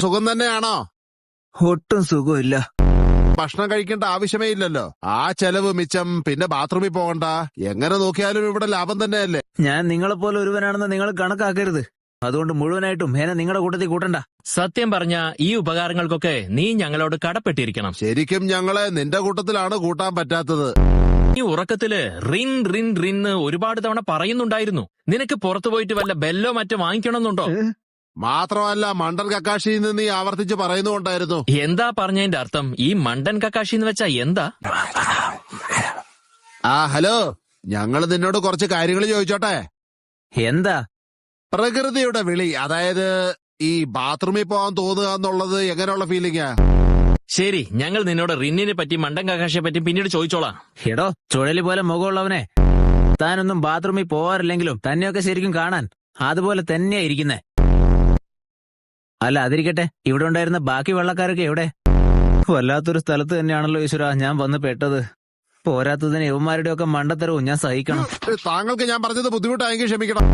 സുഖം തന്നെയാണോ? ഒട്ടും സുഖമില്ല. ഭക്ഷണം കഴിക്കേണ്ട ആവശ്യമേ ഇല്ലല്ലോ. ആ ചെലവ് മിച്ചം. പിന്നെ ബാത്റൂമിൽ പോകണ്ട. എങ്ങനെ നോക്കിയാലും ഇവിടെ ലാഭം തന്നെയല്ലേ? ഞാൻ നിങ്ങളെപ്പോലെ ഒരുവനാണെന്ന് നിങ്ങൾ കണക്കാക്കരുത്. അതുകൊണ്ട് മുഴുവനായിട്ടും എന്നെ നിങ്ങളുടെ കൂട്ടത്തിൽ കൂട്ടണ്ട. സത്യം പറഞ്ഞ ഈ ഉപകാരങ്ങൾക്കൊക്കെ നീ ഞങ്ങളോട് കടപ്പെട്ടിരിക്കണം. ശരിക്കും ഞങ്ങളെ നിന്റെ കൂട്ടത്തിലാണ് കൂട്ടാൻ പറ്റാത്തത്. ഈ ഉറക്കത്തില് റിൻ റിൻ റിന്ന് ഒരുപാട് തവണ പറയുന്നുണ്ടായിരുന്നു. നിനക്ക് പുറത്തു പോയിട്ട് വല്ല ബെല്ലോ മറ്റോ വാങ്ങിക്കണമെന്നുണ്ടോ? മാത്രമല്ല മണ്ടൻ കക്കാശിയിൽ നിന്ന് നീ ആവർത്തിച്ച് പറയുന്നുണ്ടായിരുന്നു. എന്താ പറഞ്ഞതിന്റെ അർത്ഥം? ഈ മണ്ടൻ കക്കാശി എന്ന് വെച്ചാ എന്താ? ഹലോ, ഞങ്ങൾ നിന്നോട് കുറച്ച് കാര്യങ്ങൾ ചോദിച്ചോട്ടെ? എന്താ? പ്രകൃതിയുടെ വിളി, അതായത് ഈ ബാത്റൂമിൽ പോകാൻ തോന്നുക എന്നുള്ളത് എങ്ങനെയുള്ള ഫീലിംഗാ? ശരി, ഞങ്ങൾ നിന്നോട് റിന്നിനെ പറ്റി മണ്ടൻ കക്കാശിയെ പറ്റി പിന്നീട് ചോദിച്ചോളാം. എടോ ചുഴലി പോലെ മുഖമുള്ളവനെ, താനൊന്നും ബാത്റൂമിൽ പോവാറില്ലെങ്കിലും തന്നെയൊക്കെ ശരിക്കും കാണാൻ അതുപോലെ തന്നെയാ ഇരിക്കുന്നേ. അല്ല അതിരിക്കട്ടെ, ഇവിടെ ഉണ്ടായിരുന്ന ബാക്കി വെള്ളക്കാരൊക്കെ എവിടെ? വല്ലാത്തൊരു സ്ഥലത്ത് തന്നെയാണല്ലോ ഈശ്വരാ ഞാൻ വന്ന് പെട്ടത്. പോരാത്തതിന് യവന്മാരുടെയൊക്കെ മണ്ടത്തരവും ഞാൻ സഹിക്കണം. താങ്കൾക്ക് ഞാൻ പറഞ്ഞത് ബുദ്ധിമുട്ടായെങ്കിൽ ക്ഷമിക്കണം.